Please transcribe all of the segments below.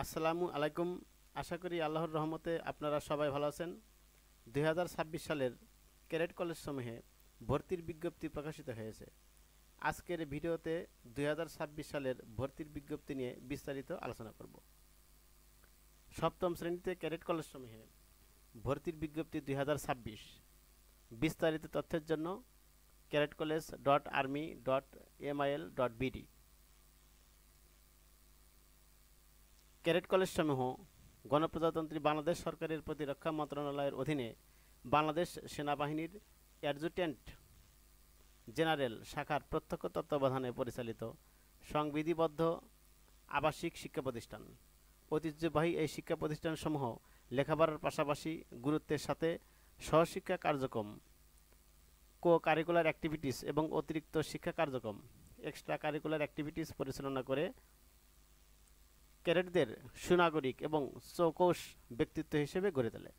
আসসালামু আলাইকুম। আশা করি আল্লাহর রহমতে আপনারা সবাই ভালো আছেন। 2026 সালের ক্যাডেট কলেজ সমূহে ভর্তির বিজ্ঞপ্তি প্রকাশিত হয়েছে। আজকের ভিডিওতে 2026 সালের ভর্তির বিজ্ঞপ্তি নিয়ে বিস্তারিত আলোচনা করব। সপ্তম শ্রেণীতে ক্যাডেট কলেজ সমূহে ভর্তির বিজ্ঞপ্তি 2026 বিস্তারিত তথ্যের জন্য cadetcollege.army.mil.bd। ক্যাডেট কলেজ সমূহ গণপ্রজাতন্ত্রী বাংলাদেশ সরকারের প্রতিরক্ষা মন্ত্রণালয়ের অধীনে বাংলাদেশ সেনাবাহিনীর অ্যাডজুট্যান্ট জেনারেল শাখার প্রত্যক্ষ তত্ত্বাবধানে পরিচালিত সংবিধিবদ্ধ আবাসিক শিক্ষা প্রতিষ্ঠান। ঐতিহ্যবাহী এই শিক্ষা প্রতিষ্ঠানসমূহ লেখাপড়ার পাশাপাশি গুরুত্বের সাথে সহশিক্ষা কার্যক্রম, কো কারিকুলার অ্যাক্টিভিটিস এবং অতিরিক্ত শিক্ষা কার্যক্রম এক্সট্রা কারিকুলার অ্যাক্টিভিটিস পরিচালনা করে ক্যাডেটদের সুনাগরিক এবং চৌকস ব্যক্তিত্ব হিসেবে গড়ে তোলে।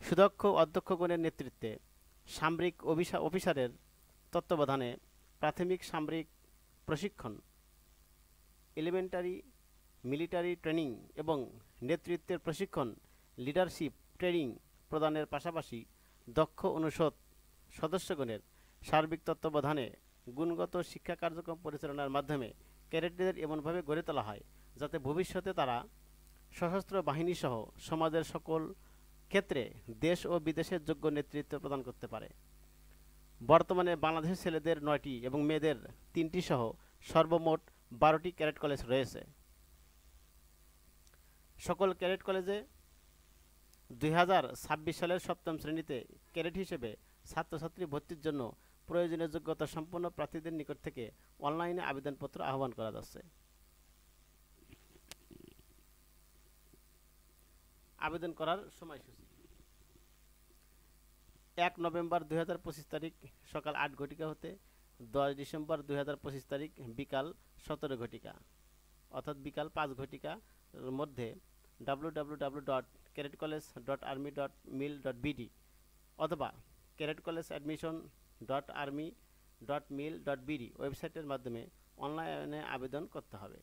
সুদক্ষ অধ্যক্ষগণের নেতৃত্বে সামরিক অফিসারের তত্ত্বাবধানে প্রাথমিক সামরিক প্রশিক্ষণ, এলিমেন্টারি মিলিটারি ট্রেনিং এবং নেতৃত্বের প্রশিক্ষণ, লিডারশিপ ট্রেনিং প্রদানের পাশাপাশি দক্ষ অনুষদ সদস্যগণের সার্বিক তত্ত্বাবধানে গুণগত শিক্ষা কার্যক্রম পরিচালনার মাধ্যমে ক্যাডেটদের এমনভাবে গড়ে তোলা হয় যাতে ভবিষ্যতে তারা সশস্ত্র বাহিনীসহ সমাজের সকল ক্ষেত্রে দেশ ও বিদেশের যোগ্য নেতৃত্ব প্রদান করতে পারে। বর্তমানে বাংলাদেশের ছেলেদের 9টি এবং মেয়েদের 3টি সহ সর্বমোট 12টি ক্যাডেট কলেজ রয়েছে। সকল ক্যাডেট কলেজে 2026 সালের সপ্তম শ্রেণীতে ক্যাডেট হিসেবে ছাত্রছাত্রী ভর্তির জন্য প্রয়োজনীয় যোগ্যতা সম্পন্ন প্রার্থীদের নিকট থেকে অনলাইনে আবেদনপত্র আহ্বান করা যাচ্ছে। আবেদন করার সময়সূচি: 1 নভেম্বর 2025 তারিখ সকাল 8 ঘটিকা হতে 10 ডিসেম্বর 2025 তারিখ বিকাল 17 ঘটিকা অর্থাৎ বিকাল 5 ঘটিকার মধ্যে www.cadetcollege.army.mil.bd অথবা cadetcollegeadmission.army.mil.bd ওয়েবসাইটের মাধ্যমে অনলাইনে আবেদন করতে হবে।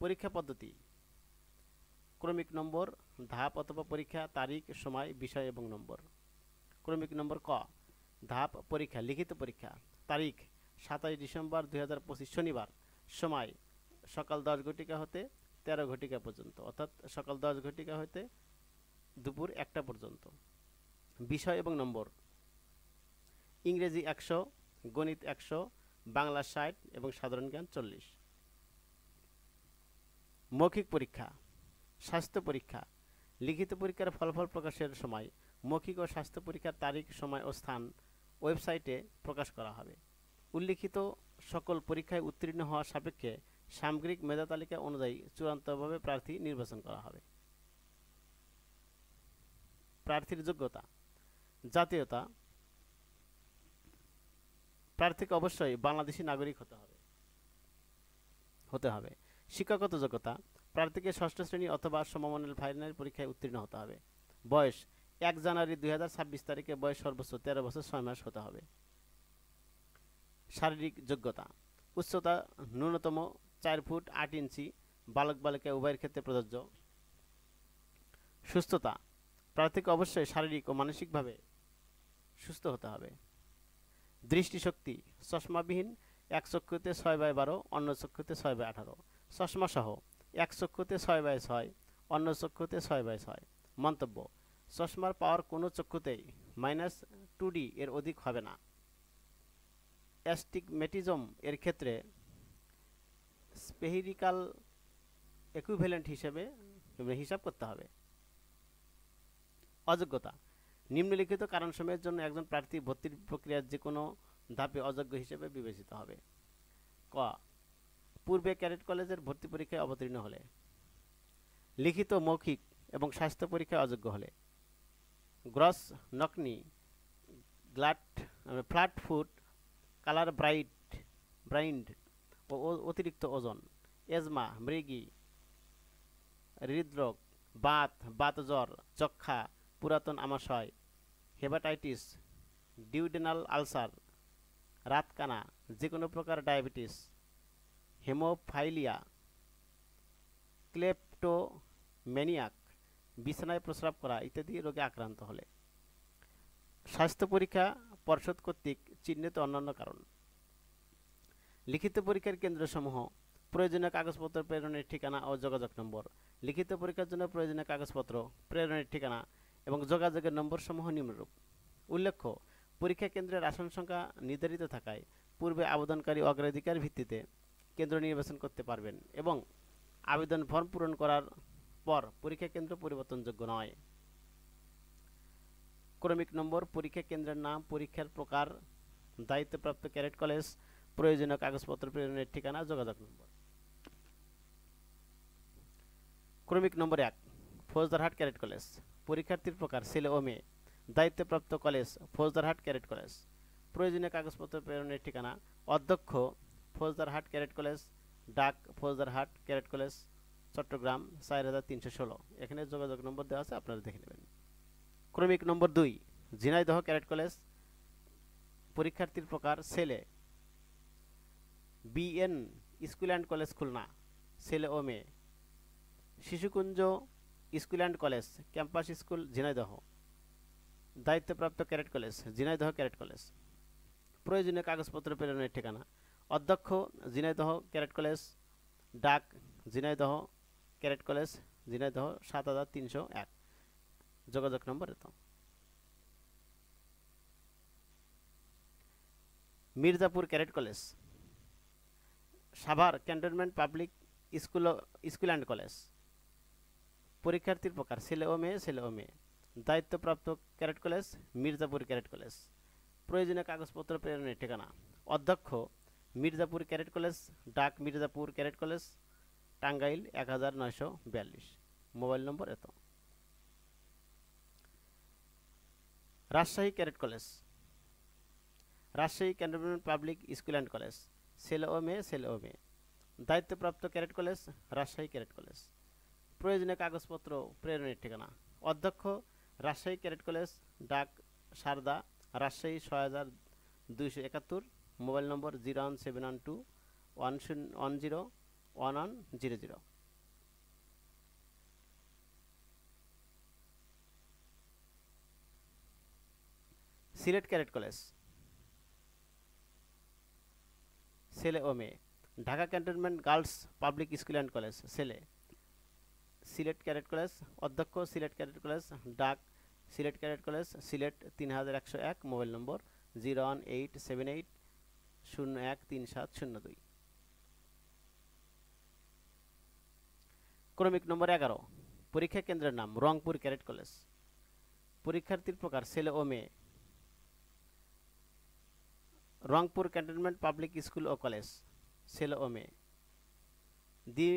পরীক্ষা পদ্ধতি: ক্রমিক নম্বর, ধাপ অথবা পরীক্ষা, তারিখ, সময়, বিষয় এবং নম্বর। ক্রমিক নম্বর: ক ধাপ পরীক্ষা, লিখিত পরীক্ষা। তারিখ: 27 ডিসেম্বর 2025 শনিবার। সময়: সকাল 10 ঘটিকা হতে 13 ঘটিকা পর্যন্ত অর্থাৎ সকাল 10 ঘটিকা হতে দুপুর 1টা পর্যন্ত। বিষয় এবং নম্বর: ইংরেজি 100, গণিত 100, বাংলা 60 এবং সাধারণ জ্ঞান 40। মৌখিক পরীক্ষা: স্বাস্থ্য পরীক্ষা। লিখিত পরীক্ষার ফলাফল প্রকাশের সময় মৌখিক ও স্বাস্থ্য পরীক্ষার তারিখ, সময় ও স্থান ওয়েবসাইটে প্রকাশ করা হবে। উল্লিখিত সকল পরীক্ষায় উত্তীর্ণ হওয়া সাপেক্ষে সামগ্রিক মেধা তালিকা অনুযায়ী চূড়ান্তভাবে প্রার্থী নির্বাচন করা হবে। প্রার্থীর যোগ্যতা: জাতীয়তা: প্রার্থীকে অবশ্যই বাংলাদেশী নাগরিক হতে হবে। শিক্ষাগত যোগ্যতা: প্রার্থীকে 6ষ্ঠ শ্রেণী অথবা সমমানের ফাইনাল পরীক্ষায় উত্তীর্ণ হতে হবে। বয়স: 1 জানুয়ারি 2026 তারিখে বয়স সর্বোচ্চ 13 বছর 6 মাস হতে হবে। শারীরিক যোগ্যতা: উচ্চতা ন্যূনতম 4 ফুট 8 ইঞ্চি, বালক বালিকা উভয়ের ক্ষেত্রে প্রযোজ্য। সুস্থতা: প্রার্থীকে অবশ্যই শারীরিক ও মানসিকভাবে সুস্থ হতে হবে। দৃষ্টিশক্তি: চশমাবিহীন, এক চক্ষুতে 6/12, অন্য চক্ষুতে 6/18, চশমা সহ এক চক্ষুতে 6/6, অন্য চক্ষুতে 6/6। মন্তব্য: চশমার পাওয়ার কোনো চক্ষুতেই -2D এর অধিক হবে না। অ্যাস্টিগমেটিজম এর ক্ষেত্রে স্পেরিক্যাল ইকুইভ্যালেন্ট হিসাব করতে হবে। অযোগ্যতা: নিম্নলিখিত কারণসমূহের জন্য একজন প্রার্থী ভর্তির প্রক্রিয়ার যে কোনো ধাপে অযোগ্য হিসেবে বিবেচিত হবে। ক পূর্বে ক্যাডেট কলেজের ভর্তি পরীক্ষায় অবতীর্ণ হলে, লিখিত, মৌখিক এবং স্বাস্থ্য পরীক্ষায় অযোগ্য হলে, গ্রস নকনি, ফ্ল্যাট ফুট, কালার ব্রাইন্ড ও অতিরিক্ত ওজন, এজমা, মৃগী, হৃদরোগ, বাতজ্বর, যক্ষা, পুরাতন আমাশয়, হেপাটাইটিস, ডিউডেনাল আলসার, রাতকানা, যে কোনো প্রকার ডায়াবেটিস, হেমোফাইলিয়া, ক্লেপ্টোম্যানিয়াক, বিছানায় প্রস্রাব করা ইত্যাদি রোগে আক্রান্ত হলে। স্বাস্থ্য পরীক্ষা পর্ষদ কর্তৃক চিহ্নিত অন্যান্য কারণ। লিখিত পরীক্ষার কেন্দ্রসমূহ, প্রয়োজনীয় কাগজপত্র প্রেরণের ঠিকানা ও যোগাযোগ নম্বর। লিখিত পরীক্ষার জন্য প্রয়োজনীয় কাগজপত্র, প্রেরণের ঠিকানা এবং যোগাযোগের নম্বরসমূহ নিম্নরূপ। উল্লেখ্য, পরীক্ষা কেন্দ্রের আসন সংখ্যা নির্ধারিত থাকায় পূর্বে আবেদনকারী অগ্রাধিকার ভিত্তিতে কেন্দ্র নির্বাচন করতে পারবেন এবং আবেদন ফর্ম পূরণ করার পর পরীক্ষা কেন্দ্র পরিবর্তনযোগ্য নয়। ক্রমিক নম্বর, পরীক্ষা কেন্দ্রের নাম, পরীক্ষার প্রকার, দায়িত্বপ্রাপ্ত ক্যাডেট কলেজ, প্রয়োজনীয় কাগজপত্র প্রেরণের ঠিকানা, যোগাযোগ নম্বর। ক্রমিক নম্বর 1, ফৌজদারহাট ক্যাডেট কলেজ। পরীক্ষার্থীর প্রকার ছেলে ও মেয়ে। দায়িত্বপ্রাপ্ত কলেজ ফৌজদারহাট ক্যাডেট কলেজ। প্রয়োজনীয় কাগজপত্র প্রেরণের ঠিকানা অধ্যক্ষ ফৌজদারহাট ক্যাডেট কলেজ, ডাক ফৌজদারহাট ক্যাডেট কলেজ, চট্টগ্রাম 4316। এখানে যোগাযোগ নম্বর দেওয়া আছে, আপনারা দেখে নেবেন। ক্রমিক নম্বর 2, ঝিনাইদহ ক্যাডেট কলেজ। পরীক্ষার্থীর প্রকার ছেলে, BN school and college Khulna, ছেলে ও মেয়ে। Shishukunja school and college campus school Jhenaidah. দায়িত্বপ্রাপ্ত cadet college Jhenaidah cadet college. প্রয়োজনীয় কাগজপত্র প্রেরণের ঠিকানা অধ্যক্ষ ঝিনাইদহ ক্যাডেট কলেজ, ডাক ঝিনাইদহ ক্যাডেট কলেজ, ঝিনাইদহ 7301। যোগাযোগ নম্বর এত। Mirzapur cadet college, Savar cantonment public school and college. পরীক্ষার্থীর প্রকার ছেলে ও মেয়ে, ছেলে ও মেয়ে। দায়িত্বপ্রাপ্ত cadet college Mirzapur cadet college. প্রয়োজনীয় কাগজপত্র প্রেরণের ঠিকানা অধ্যক্ষ মির্জাপুর ক্যাডেট কলেজ, ডাক Mirzapur cadet college, Tangail 1942। Mobile নম্বর এত। Rajshahi cadet college, Rajshahi cantonment public school and college. ছেলে ও মেয়ে, ছেলে ও মেয়ে। দায়িত্বপ্রাপ্ত cadet college Rajshahi cadet college. প্রয়োজনীয় কাগজপত্র প্রেরণের ঠিকানা অধ্যক্ষ রাজশাহী ক্যাডেট কলেজ, ডাক Sarda Rajshahi 6271। Mobile number 01712101100। Sylhet cadet college, ছেলে ও মেয়ে। Dhaka cantonment girls public school and college, ছেলে। সিলেট ক্যাডেট কলেজ অধ্যক্ষ সিলেট ক্যাডেট কলেজ, ডাক Sylhet cadet college, Sylhet 3101। Mobile number 01878013702। ক্রমিক নম্বর 11, পরীক্ষা কেন্দ্রের নাম রংপুর ক্যাডেট কলেজ। পরীক্ষার্থীর প্রকার ছেলে ও মেয়ে। রংপুর ক্যান্টনমেন্ট পাবলিক স্কুল ও কলেজ, ছেলে ও মেয়ে। দি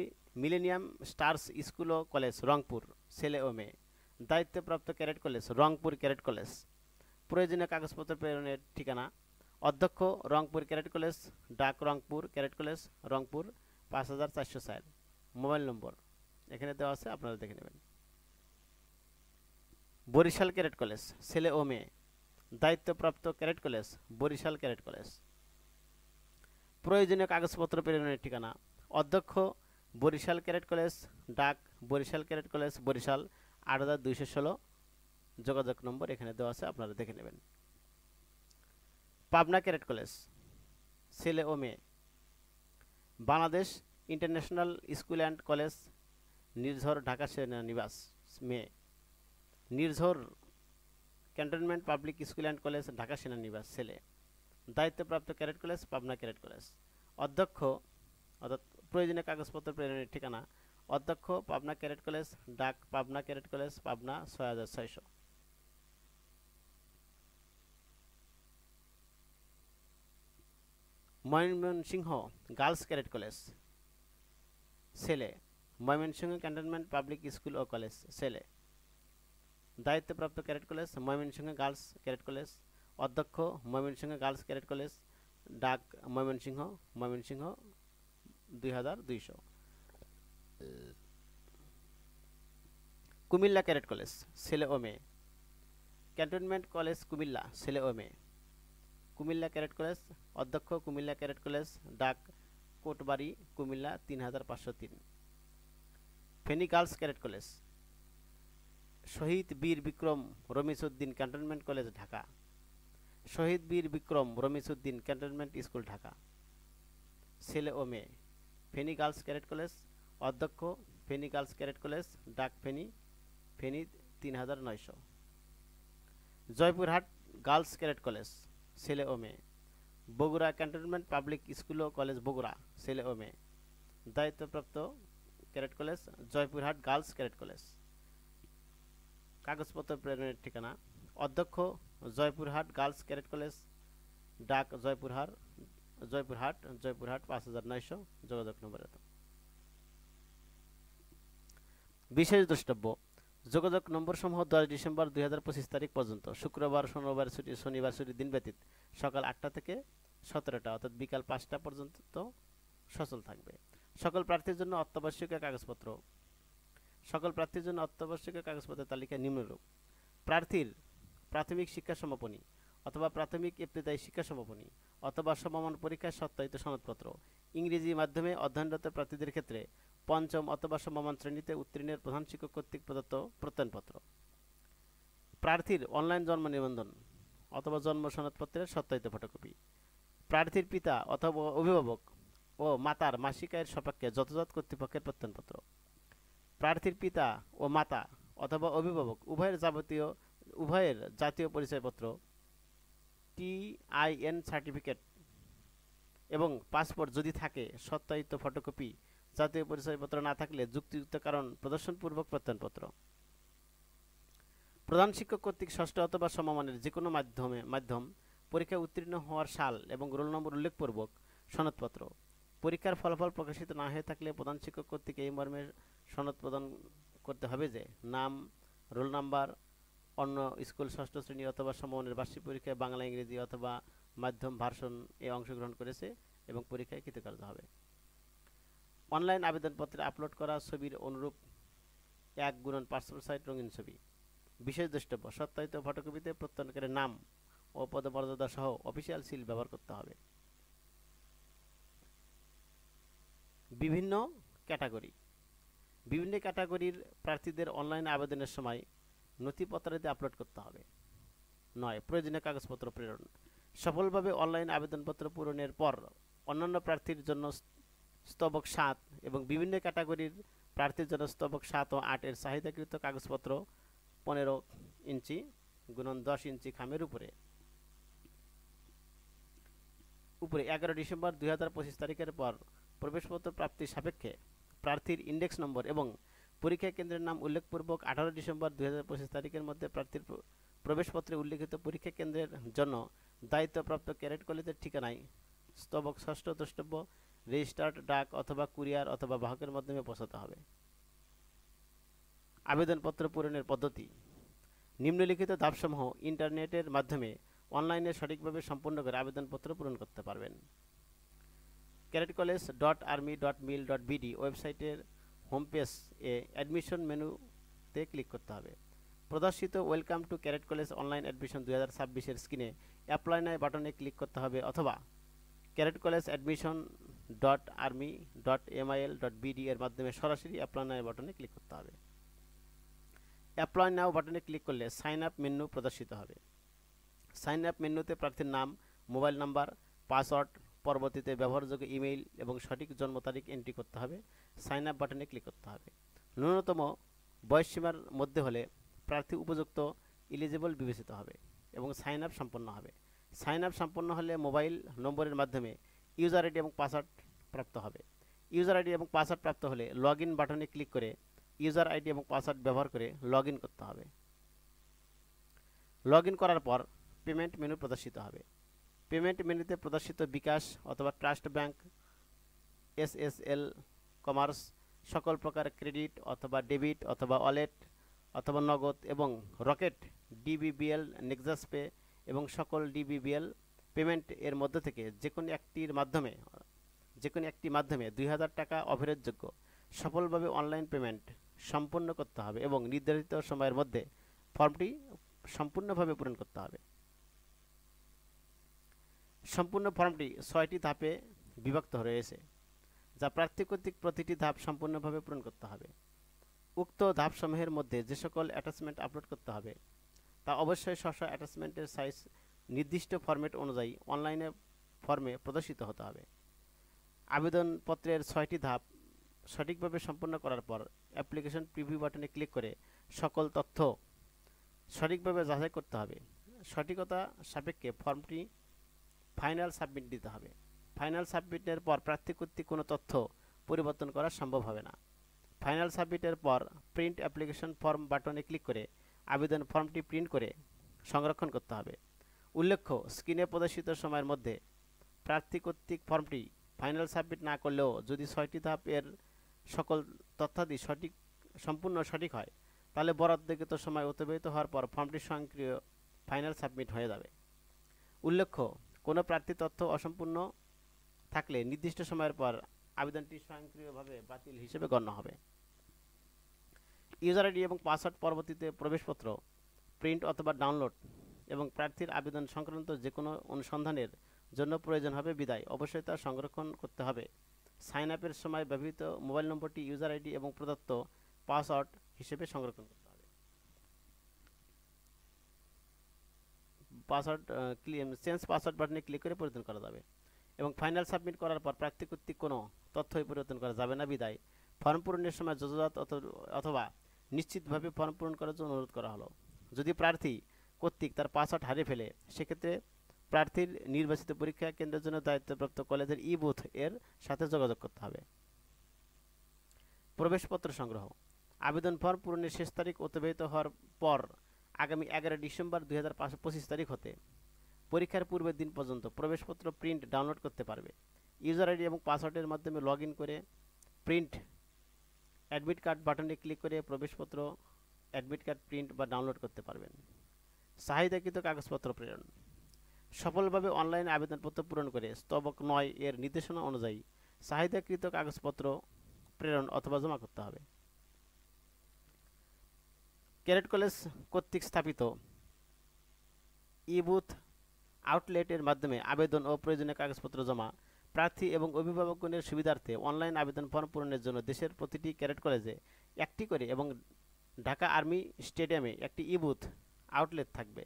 মিলেনিয়াম স্টার্স স্কুল ও কলেজ রংপুর, ছেলে ও মেয়ে। দায়িত্বপ্রাপ্ত cadet college Rangpur cadet college. প্রয়োজনীয় কাগজপত্র প্রেরণের ঠিকানা অধ্যক্ষ রংপুর ক্যাডেট কলেজ, ডাক Rangpur cadet college, Rangpur 5404। Mobile নম্বর এখানে দেওয়া আছে, আপনারা দেখে নেবেন। বরিশাল ক্যাডেট কলেজ, ছেলে ও মেয়ে। দায়িত্বপ্রাপ্ত cadet college Barishal cadet college. প্রয়োজনীয় কাগজপত্র প্রেরণের ঠিকানা অধ্যক্ষ বরিশাল ক্যাডেট কলেজ, ডাক বরিশাল ক্যাডেট কলেজ, বরিশাল 8216। যোগাযোগ নম্বর এখানে দেওয়া আছে, আপনারা দেখে নেবেন। পাবনা ক্যাডেট কলেজ, ছেলে ও মেয়ে। Bangladesh international school and college Nirjhar Dhaka সেনানিবাস, মেয়ে। Nirjhar cantonment public school and college Dhaka সেনানিবাস, ছেলে। দায়িত্বপ্রাপ্ত cadet college Pabna cadet college. অধ্যক্ষ অর্থাৎ প্রয়োজনীয় কাগজপত্র প্রেরণের ঠিকানা অধ্যক্ষ পাবনা ক্যাডেট কলেজ, ডাক Pabna cadet college, Pabna 6600। Mymensingh girls cadet college, ছেলে। ময়মনসিংহ ক্যান্টনমেন্ট পাবলিক স্কুল ও কলেজ, ছেলে। দায়িত্বপ্রাপ্ত cadet college Mymensingh girls cadet college. অধ্যক্ষ ময়মনসিংহ গার্লস ক্যাডেট কলেজ, ডাক ময়মনসিংহ 2200। কুমিল্লা ক্যাডেট কলেজ, ছেলে ও মেয়ে। ক্যান্টনমেন্ট কলেজ কুমিল্লা, ছেলে ও মেয়ে। কুমিল্লা ক্যাডেট কলেজ অধ্যক্ষ কুমিল্লা ক্যাডেট কলেজ, ডাক Kotbari Comilla ৩৫০৩। Feni girls cadet college, Shaheed Bir Bikram Ramizuddin cantonment college Dhaka, Shaheed Bir Bikram Ramizuddin cantonment school Dhaka. ছেলে ও মেয়ে, ফেনী গার্লস ক্যাডেট কলেজ, অধ্যক্ষ ফেনী গার্লস ক্যাডেট কলেজ, ডাক Feni, Feni ৩৯০০। Joypurhat girls cadet college, ছেলে ও মেয়ে, বগুড়া ক্যান্টনমেন্ট পাবলিক স্কুল ও কলেজ বগুড়া, ছেলে ও মেয়ে। দায়িত্বপ্রাপ্ত cadet college Joypurhat girls cadet college. কাগজপত্র প্রেরণের ঠিকানা অধ্যক্ষ জয়পুরহাট গার্লস ক্যাডেট কলেজ, ডাক জয়পুরহাট, জয়পুরহাট ৫৯০০, যোগাযোগ নম্বর। বিশেষ দ্রষ্টব্য, যোগাযোগ নম্বরসমূহ ১০ ডিসেম্বর ২০২৫ তারিখ পর্যন্ত, শুক্রবার, শনিবার ছুটি দিন ব্যতীত সকাল ৮টা থেকে ১৭টা অর্থাৎ বিকাল ৫টা পর্যন্ত সচল থাকবে। সকল প্রার্থীর জন্য অত্যাবশ্যকীয় কাগজপত্রের তালিকা নিম্নরূপ: প্রার্থীর প্রাথমিক শিক্ষা সমাপনী অথবা প্রাথমিক ইবতেদায়ী শিক্ষা সমাপনী অথবা সমমান পরীক্ষায় সত্যায়িত সনদপত্র। ইংরেজি মাধ্যমে অধ্যয়নরত প্রার্থীদের ক্ষেত্রে পঞ্চম অথবা সমমান শ্রেণীতে উত্তীর্ণের প্রধান শিক্ষক কর্তৃক প্রদত্ত প্রত্যয়নপত্র। প্রার্থীর অনলাইন জন্ম নিবন্ধন অথবা জন্ম সনদপত্রের সত্যায়িত ফটোকপি। প্রার্থীর পিতা অথবা অভিভাবক ও মাতার মাসিক আয়ের সাপেক্ষে যথাযথ কর্তৃপক্ষের প্রত্যয়নপত্র। প্রার্থীর পিতা ও মাতা অথবা অভিভাবক উভয়ের জাতীয় পরিচয়পত্র, TIN সার্টিফিকেট এবং পাসপোর্ট যদি থাকে সত্যায়িত ফটোকপি। জাতীয় পরিচয়পত্র না থাকলে যুক্তিযুক্ত কারণ প্রদর্শনপূর্বক প্রত্যয়নপত্র। প্রধান শিক্ষক কর্তৃক ষষ্ঠ অথবা সমমানের যে কোনো মাধ্যম পরীক্ষায় উত্তীর্ণ হওয়ার সাল এবং রোল নম্বর উল্লেখপূর্বক সনদপত্র। পরীক্ষার ফলাফল প্রকাশিত না হয়ে থাকলে প্রধান শিক্ষক কর্তৃক এই মর্মে সনদ প্রদান করতে হবে যে নাম, রোল নাম্বার, অন্য স্কুল ষষ্ঠ শ্রেণী অথবা সমমানের বার্ষিক পরীক্ষায় বাংলা, ইংরেজি অথবা মাধ্যম ভার্সন এ অংশগ্রহণ করেছে এবং পরীক্ষায় কৃতকার্য হবে। অনলাইন আবেদনপত্রে আপলোড করা ছবির অনুরূপ ১x পাসপোর্ট সাইজ রঙিন ছবি। বিশেষ দ্রষ্টব্য, সত্যায়িত ফটোকপিতে প্রত্যয়নকারীর নাম ও পদমর্যাদা সহ অফিসিয়াল সিল ব্যবহার করতে হবে। বিভিন্ন ক্যাটাগরির প্রার্থীদের অনলাইনে আবেদনের সময় নথিপত্রাদি আপলোড করতে হবে। ৯. প্রয়োজনীয় কাগজপত্র প্রেরণ। সফলভাবে অনলাইন আবেদনপত্র পূরণের পর অন্যান্য প্রার্থীর জন্য স্তবক ৭ এবং বিভিন্ন ক্যাটাগরির প্রার্থীর জন্য স্তবক ৭ ও ৮ এর চাহিদাকৃত কাগজপত্র ১৫ ইঞ্চি × ১০ ইঞ্চি খামের উপরে ১১ ডিসেম্বর ২০২৫ তারিখের পর প্রবেশপত্র প্রাপ্তির সাপেক্ষে প্রার্থীর ইন্ডেক্স নম্বর এবং পরীক্ষা কেন্দ্রের নাম উল্লেখপূর্বক ১৮ ডিসেম্বর ২০২৫ তারিখের মধ্যে প্রার্থীর প্রবেশপত্রে উল্লেখিত পরীক্ষা কেন্দ্রের জন্য দায়িত্বপ্রাপ্ত ক্যাডেট কলেজের ঠিকানায় স্তবক ৬ষ্ঠ দ্রষ্টব্য রেজিস্টার্ড ডাক অথবা কুরিয়ার অথবা বাহকের মাধ্যমে পৌঁছাতে হবে। আবেদনপত্র পূরণের পদ্ধতি: নিম্নলিখিত ধাপসমূহ ইন্টারনেটের মাধ্যমে অনলাইনে সঠিকভাবে সম্পূর্ণ করে আবেদনপত্র পূরণ করতে পারবেন। cadetcollege.army.mil.bd ওয়েবসাইটের হোম পেজ এ অ্যাডমিশন মেনুতে ক্লিক করতে হবে। প্রদর্শিত welcome to cadet college online admission ২০২৬ এর স্ক্রিনে অ্যাপ্লাই নাও বাটনে ক্লিক করতে হবে অথবা cadetcollege.admission.army.mil.bd এর মাধ্যমে সরাসরি অ্যাপ্লাই নাও বাটনে ক্লিক করতে হবে। অ্যাপ্লাই নাও বাটনে ক্লিক করলে সাইন আপ মেনু প্রদর্শিত হবে। সাইন আপ মেনুতে প্রার্থীর নাম, মোবাইল নাম্বার, পাসওয়ার্ড, পরবর্তীতে ব্যবহারযোগ্য ইমেইল এবং সঠিক জন্ম তারিখ এন্ট্রি করতে হবে। সাইন আপ বাটনে ক্লিক করতে হবে। ন্যূনতম বয়সসীমার মধ্যে হলে প্রার্থী উপযুক্ত এলিজিবল বিবেচিত হবে এবং সাইন আপ সম্পন্ন হবে। সাইন আপ সম্পন্ন হলে মোবাইল নম্বরের মাধ্যমে ইউজার আইডি এবং পাসওয়ার্ড প্রাপ্ত হবে। ইউজার আইডি এবং পাসওয়ার্ড প্রাপ্ত হলে লগ ইন বাটনে ক্লিক করে ইউজার আইডি এবং পাসওয়ার্ড ব্যবহার করে লগ ইন করতে হবে। লগ ইন করার পর পেমেন্ট মেনু প্রদর্শিত হবে। পেমেন্ট মেনুতে প্রদর্শিত বিকাশ অথবা ট্রাস্ট ব্যাংক, SSL কমার্স, সকল প্রকার ক্রেডিট অথবা ডেবিট অথবা ওয়ালেট অথবা নগদ এবং রকেট DBBL, নেক্সাস পে এবং সকল DBBL পেমেন্ট এর মধ্য থেকে যে কোনো একটি মাধ্যমে ২০০০ টাকা অফেরতযোগ্য সফলভাবে অনলাইন পেমেন্ট সম্পন্ন করতে হবে এবং নির্ধারিত সময়ের মধ্যে ফর্মটি সম্পূর্ণভাবে পূরণ করতে হবে। সম্পূর্ণ ফর্মটি ৬টি ধাপে বিভক্ত রয়েছে। যা প্রার্থী কর্তৃক প্রতিটি ধাপ সম্পূর্ণভাবে পূরণ করতে হবে। উক্ত ধাপসমূহের মধ্যে যে সকল অ্যাটাচমেন্ট আপলোড করতে হবে তা অবশ্যই স্ব অ্যাটাচমেন্টের সাইজ নির্দিষ্ট ফরম্যাট অনুযায়ী অনলাইনে ফর্মে প্রদর্শিত হতে হবে। আবেদনপত্রের 6টি ধাপ সঠিকভাবে সম্পন্ন করার পর অ্যাপ্লিকেশন প্রিভিউ বাটনে ক্লিক করে সকল তথ্য সঠিকভাবে যাচাই করতে হবে। সঠিকতা সাপেক্ষে ফর্মটি ফাইনাল সাবমিট দিতে হবে। ফাইনাল সাবমিটের পর প্রার্থী কর্তৃক কোনো তথ্য পরিবর্তন করা সম্ভব হবে না। ফাইনাল সাবমিটের পর প্রিন্ট অ্যাপ্লিকেশন ফর্ম বাটনে ক্লিক করে আবেদন ফর্মটি প্রিন্ট করে সংরক্ষণ করতে হবে। উল্লেখ্য, স্ক্রিনে প্রদর্শিত সময়ের মধ্যে প্রার্থী কর্তৃক ফর্মটি ফাইনাল সাবমিট না করলেও যদি 6টি ধাপ এর সকল তথ্যাদি সম্পূর্ণ সঠিক হয় তাহলে বরাদ্দকৃত সময় অতিবাহিত হওয়ার পর ফর্মটি স্বয়ংক্রিয় ফাইনাল সাবমিট হয়ে যাবে। উল্লেখ্য, কোনো প্রার্থীর তথ্য অসম্পূর্ণ থাকলে নির্দিষ্ট সময়ের পর আবেদনটি স্বয়ংক্রিয়ভাবে বাতিল হিসেবে গণ্য হবে। ইউজার আইডি এবং পাসওয়ার্ড পরবর্তীতে প্রবেশপত্র প্রিন্ট অথবা ডাউনলোড এবং প্রার্থীর আবেদন সংক্রান্ত যে কোনো অনুসন্ধানের জন্য প্রয়োজন হবে বিধায় অবশ্যই তা সংরক্ষণ করতে হবে। সাইন আপের সময় ব্যবহৃত মোবাইল নম্বরটি ইউজার আইডি এবং প্রদত্ত পাসওয়ার্ড হিসেবে সংরক্ষণ করতে হবে। পাসওয়ার্ড চেঞ্জ পাসওয়ার্ড বাটনে ক্লিক করে পরিবর্তন করা যাবে এবং ফাইনাল সাবমিট করার পর প্রার্থী কর্তৃক কোনো তথ্যই পরিবর্তন করা যাবে না বিধায় ফর্ম পূরণের সময় যথাযথ অথবা নিশ্চিতভাবে ফর্ম পূরণ করার জন্য অনুরোধ করা হলো। যদি প্রার্থী কর্তৃক তার পাসওয়ার্ড হারিয়ে ফেলে সেক্ষেত্রে প্রার্থীর নির্বাচিত পরীক্ষা কেন্দ্রের জন্য দায়িত্বপ্রাপ্ত কলেজের বুথ এর সাথে যোগাযোগ করতে হবে। প্রবেশপত্র সংগ্রহ। আবেদন ফর্ম পূরণের শেষ তারিখ অতিবাহিত হওয়ার পর আগামী 11 ডিসেম্বর 2025 তারিখ হতে পরীক্ষার পূর্বের দিন পর্যন্ত প্রবেশপত্র প্রিন্ট ডাউনলোড করতে পারবে। ইউজার আইডি এবং পাসওয়ার্ডের মাধ্যমে লগ ইন করে প্রিন্ট অ্যাডমিট কার্ড বাটনে ক্লিক করে প্রবেশপত্র অ্যাডমিট কার্ড প্রিন্ট বা ডাউনলোড করতে পারবেন। চাহিদাকৃত কাগজপত্র প্রেরণ। সফলভাবে অনলাইনে আবেদনপত্র পূরণ করে স্তবক 9 এর নির্দেশনা অনুযায়ী চাহিদাকৃত কাগজপত্র প্রেরণ অথবা জমা করতে হবে। ক্যাডেট কলেজ কর্তৃক স্থাপিত বুথ আউটলেটের মাধ্যমে আবেদন ও প্রয়োজনীয় কাগজপত্র জমা। প্রার্থী এবং অভিভাবকগণের সুবিধার্থে অনলাইন আবেদন ফর্ম পূরণের জন্য দেশের প্রতিটি ক্যাডেট কলেজে একটি করে এবং ঢাকা আর্মি স্টেডিয়ামে একটি বুথ আউটলেট থাকবে।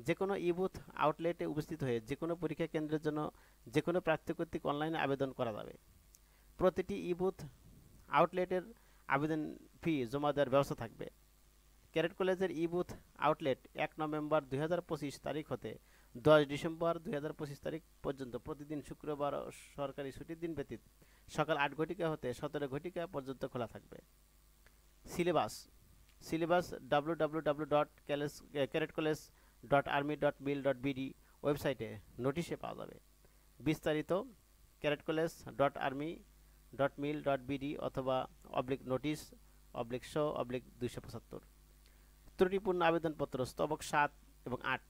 যে কোনো বুথ আউটলেটে উপস্থিত হয়ে যে কোনো পরীক্ষা কেন্দ্রের জন্য যে কোনো প্রার্থী কর্তৃক অনলাইনে আবেদন করা যাবে। প্রতিটি বুথ আউটলেটের আবেদন ফি জমা দেওয়ার ব্যবস্থা থাকবে। ক্যাডেট কলেজের বুথ আউটলেট 1 নভেম্বর 2025 তারিখ হতে 10 ডিসেম্বর 2025 তারিখ পর্যন্ত প্রতিদিন শুক্রবার ও সরকারি ছুটির দিন ব্যতীত সকাল 8 ঘটিকা হতে 17 ঘটিকা পর্যন্ত খোলা থাকবে। সিলেবাস www.cadetcollege.army.mil.bd ওয়েবসাইটে নোটিশে পাওয়া যাবে। বিস্তারিত cadetcollege.army.mil.bd অথবা /notice/show/275। ত্রুটিপূর্ণ আবেদনপত্র স্তবক 7 এবং 8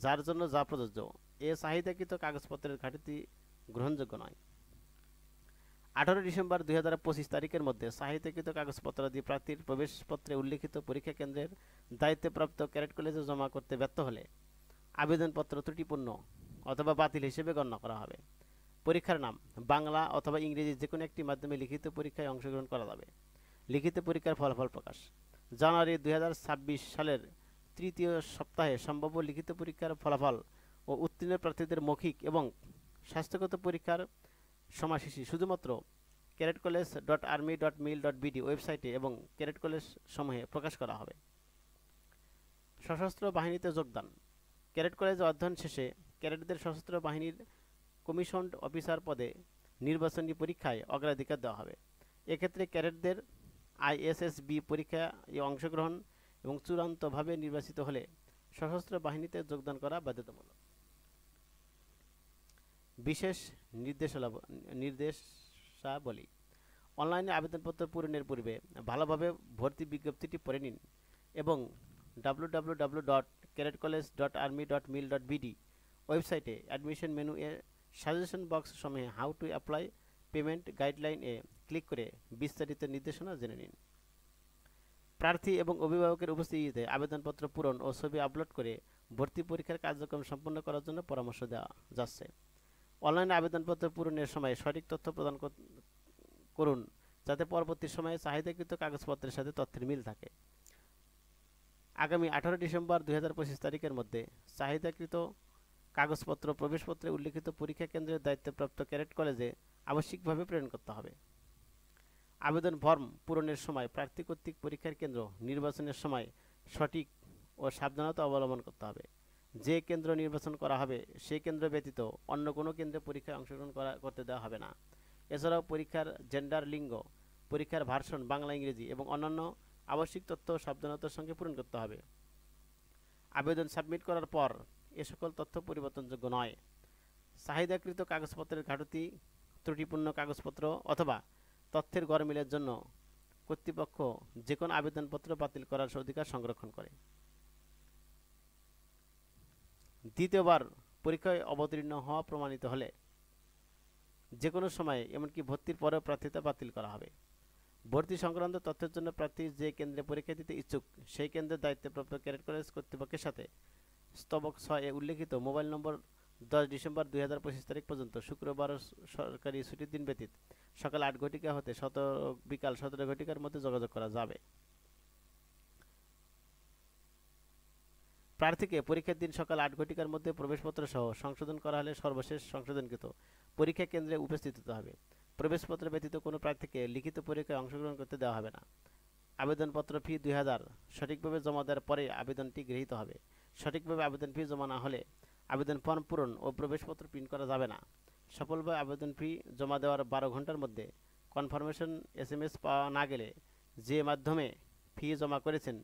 যার জন্য যা প্রযোজ্য। এ চাহিদাকৃত কাগজপত্রের ঘাটতি গ্রহণযোগ্য নয়। 18 ডিসেম্বর 2025 তারিখের মধ্যে চাহিদাকৃত কাগজপত্রাদি প্রার্থীর প্রবেশপত্রে উল্লিখিত পরীক্ষা কেন্দ্রের দায়িত্বপ্রাপ্ত ক্যাডেট কলেজে জমা করতে ব্যর্থ হলে আবেদনপত্র ত্রুটিপূর্ণ অথবা বাতিল হিসেবে গণ্য করা হবে। পরীক্ষার নাম বাংলা অথবা ইংরেজি যে কোনো একটি মাধ্যমে লিখিত পরীক্ষায় অংশগ্রহণ করা যাবে। লিখিত পরীক্ষার ফলাফল প্রকাশ। জানুয়ারি 2026 সালের তৃতীয় সপ্তাহে সম্ভাব্য লিখিত পরীক্ষার ফলাফল ও উত্তীর্ণ প্রার্থীদের মৌখিক এবং স্বাস্থ্যগত পরীক্ষার সময়সূচি শুধুমাত্র cadetcollege.army.mil.bd ওয়েবসাইটে এবং ক্যাডেট কলেজ সমূহে প্রকাশ করা হবে। সশস্ত্র বাহিনীতে যোগদান। ক্যাডেট কলেজে অধ্যয়ন শেষে ক্যাডেটদের সশস্ত্র বাহিনীর কমিশনড অফিসার পদে নির্বাচনী পরীক্ষায় অগ্রাধিকার দেওয়া হবে। এক্ষেত্রে ক্যাডেটদের ISSB পরীক্ষায় অংশগ্রহণ এবং চূড়ান্তভাবে নির্বাচিত হলে সশস্ত্র বাহিনীতে যোগদান করা বাধ্যতামূলক। বিশেষ নির্দেশাবলী। অনলাইনে আবেদনপত্র পূরণের পূর্বে ভালোভাবে ভর্তি বিজ্ঞপ্তিটি পড়ে নিন এবং www.cadetcollege.army.mil.bd ওয়েবসাইটে অ্যাডমিশন মেনু এর সাজেশন বক্স সমূহে how to apply payment guideline A click করে বিস্তারিত নির্দেশনা জেনে নিন। প্রার্থী এবং অভিভাবকের উপস্থিতিতে আবেদনপত্র পূরণ ও ছবি আপলোড করে ভর্তি পরীক্ষার কার্যক্রম সম্পন্ন করার জন্য পরামর্শ দেওয়া যাচ্ছে। অনলাইনে আবেদনপত্র পূরণের সময় সঠিক তথ্য প্রদান করুন যাতে পরবর্তী সময়ে চাহিদাকৃত কাগজপত্রের সাথে তথ্যের মিল থাকে। আগামী 18 ডিসেম্বর 2025 তারিখের মধ্যে চাহিদাকৃত কাগজপত্র প্রবেশপত্রে উল্লিখিত পরীক্ষা কেন্দ্রের দায়িত্বপ্রাপ্ত ক্যাডেট কলেজে আবশ্যিকভাবে প্রেরণ করতে হবে। আবেদন ফর্ম পূরণের সময় প্রার্থী কর্তৃক পরীক্ষার কেন্দ্র নির্বাচনের সময় সঠিক ও সাবধানতা অবলম্বন করতে হবে। যে কেন্দ্র নির্বাচন করা হবে সেই কেন্দ্র ব্যতীত অন্য কোনো কেন্দ্রে পরীক্ষায় অংশগ্রহণ করতে দেওয়া হবে না। এছাড়াও পরীক্ষার জেন্ডার, লিঙ্গ, পরীক্ষার ভার্সন বাংলা, ইংরেজি এবং অন্যান্য আবশ্যিক তথ্য সাবধানতার সঙ্গে পূরণ করতে হবে। আবেদন সাবমিট করার পর এ সকল তথ্য পরিবর্তনযোগ্য নয়। চাহিদাকৃত কাগজপত্রের ঘাটতি, ত্রুটিপূর্ণ কাগজপত্র অথবা তথ্যের গরমিলের জন্য কর্তৃপক্ষ যে কোনো আবেদনপত্র বাতিল করার অধিকার সংরক্ষণ করে। দ্বিতীয়বার পরীক্ষায় অবতীর্ণ হওয়া প্রমাণিত হলে যে কোনো সময়ে, এমনকি ভর্তির পরেও প্রার্থিতা বাতিল করা হবে। ভর্তি সংক্রান্ত তথ্যের জন্য প্রার্থী যে কেন্দ্রে পরীক্ষা দিতে ইচ্ছুক সেই কেন্দ্রের দায়িত্বপ্রাপ্ত ক্যাডেট কলেজ কর্তৃপক্ষের সাথে স্তবক 6 এ উল্লিখিত মোবাইল নম্বর 10 ডিসেম্বর 2025 তারিখ পর্যন্ত শুক্রবার সরকারি ছুটির দিন ব্যতীত সকাল 8 ঘটিকা হতে বিকাল 17 ঘটিকার মধ্যে যোগাযোগ করা যাবে। প্রার্থীকে পরীক্ষার দিন সকাল 8 ঘটিকার মধ্যে প্রবেশপত্র সহ সংশোধন করা হলে সর্বশেষ সংশোধনকৃত পরীক্ষা কেন্দ্রে উপস্থিত হতে হবে। প্রবেশপত্র ব্যতীত কোনো প্রার্থীকে লিখিত পরীক্ষায় অংশগ্রহণ করতে দেওয়া হবে না। আবেদনপত্র ফি 2000 সঠিকভাবে জমা দেওয়ার পরে আবেদনটি গৃহীত হবে। সঠিকভাবে আবেদন ফি জমা না হলে আবেদন ফর্ম পূরণ ও প্রবেশপত্র প্রিন্ট করা যাবে না। সফলভাবে আবেদন ফি জমা দেওয়ার 12 ঘন্টার মধ্যে কনফার্মেশন SMS পাওয়া না গেলে যে মাধ্যমে ফি জমা করেছেন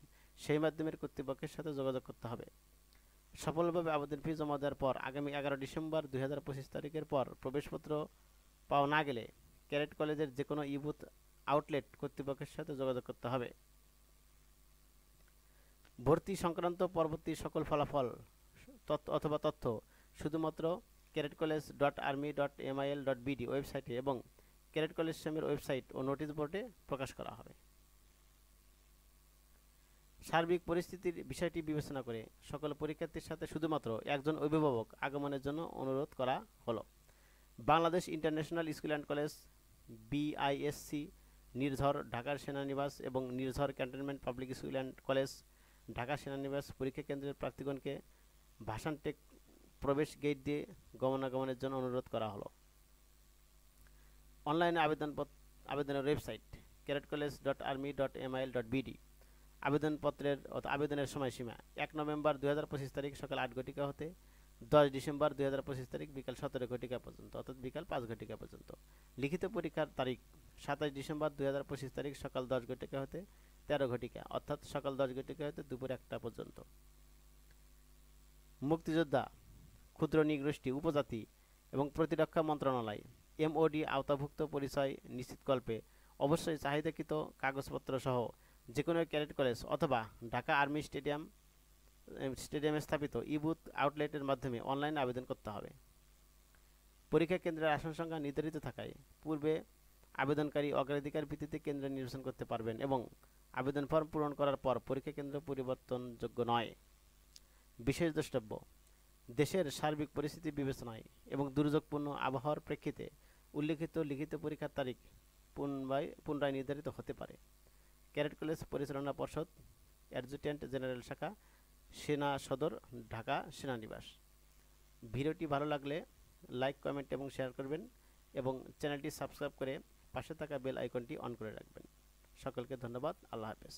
সেই মাধ্যমের কর্তৃপক্ষের সাথে যোগাযোগ করতে হবে। সফলভাবে আবেদন ফি জমা দেওয়ার পর আগামী 11 ডিসেম্বর 2025 তারিখের পর প্রবেশপত্র পাওয়া না গেলে ক্যাডেট কলেজের যে কোনো বুথ আউটলেট কর্তৃপক্ষের সাথে যোগাযোগ করতে হবে। ভর্তি সংক্রান্ত পরবর্তী সকল ফলাফল অথবা তথ্য শুধুমাত্র cadetcollege.army.mil.bd ওয়েবসাইটে এবং ক্যাডেট কলেজ স্যামের ওয়েবসাইট ও নোটিশ বোর্ডে প্রকাশ করা হবে। সার্বিক পরিস্থিতির বিষয়টি বিবেচনা করে সকল পরীক্ষার্থীর সাথে শুধুমাত্র একজন অভিভাবক আগমনের জন্য অনুরোধ করা হলো। Bangladesh international school and college BISC, Nirjhar ঢাকার সেনানিবাস এবং Nirjhar cantonment public school and college Dhaka সেনানিবাস পরীক্ষা কেন্দ্রের প্রার্থীগণকে ভাসানটেক প্রবেশ গেট দিয়ে গমনাগমনের জন্য অনুরোধ করা হলো। অনলাইনে আবেদনের ওয়েবসাইট cadetcollege.army.mil.bd। আবেদনের সময়সীমা 1 নভেম্বর 2025 তারিখ সকাল 8 ঘটিকা হতে 10 ডিসেম্বর 2025 তারিখ বিকাল 17 ঘটিকা পর্যন্ত, অর্থাৎ বিকাল 5 ঘটিকা পর্যন্ত। লিখিত পরীক্ষার তারিখ 27 ডিসেম্বর 2025 তারিখ সকাল 10 ঘটিকা হতে 13 ঘটিকা, অর্থাৎ সকাল 10 ঘটিকা হতে দুপুর 1টা পর্যন্ত। মুক্তিযোদ্ধা, ক্ষুদ্র নৃগোষ্ঠী, উপজাতি এবং প্রতিরক্ষা মন্ত্রণালয় MOD আওতাভুক্ত পরিচয় নিশ্চিতকল্পে অবশ্যই চাহিদাকৃত কাগজপত্র সহ যে কোনো ক্যাডেট কলেজ অথবা ঢাকা আর্মি স্টেডিয়ামে স্থাপিত বুথ আউটলেটের মাধ্যমে অনলাইনে আবেদন করতে হবে। পরীক্ষা কেন্দ্রের আসন সংখ্যা নির্ধারিত থাকায় পূর্বে আবেদনকারী অগ্রাধিকার ভিত্তিতে কেন্দ্র নির্বাচন করতে পারবেন এবং আবেদন ফর্ম পূরণ করার পর পরীক্ষা কেন্দ্র পরিবর্তনযোগ্য নয়। বিশেষ দ্রষ্টব্য: দেশের সার্বিক পরিস্থিতি বিবেচনায় এবং দুর্যোগপূর্ণ আবহাওয়ার প্রেক্ষিতে উল্লিখিত লিখিত পরীক্ষার তারিখ পুনরায় নির্ধারিত হতে পারে। ক্যাডেট কলেজ পরিচালনা পর্ষদ, অ্যাডজুট্যান্ট জেনারেল শাখা, সেনা সদর, ঢাকা সেনানিবাস। ভিডিওটি ভালো লাগলে লাইক, কমেন্ট এবং শেয়ার করবেন এবং চ্যানেলটি সাবস্ক্রাইব করে পাশে থাকা বেল আইকনটি অন করে রাখবেন। সকলকে ধন্যবাদ। আল্লাহ হাফেজ।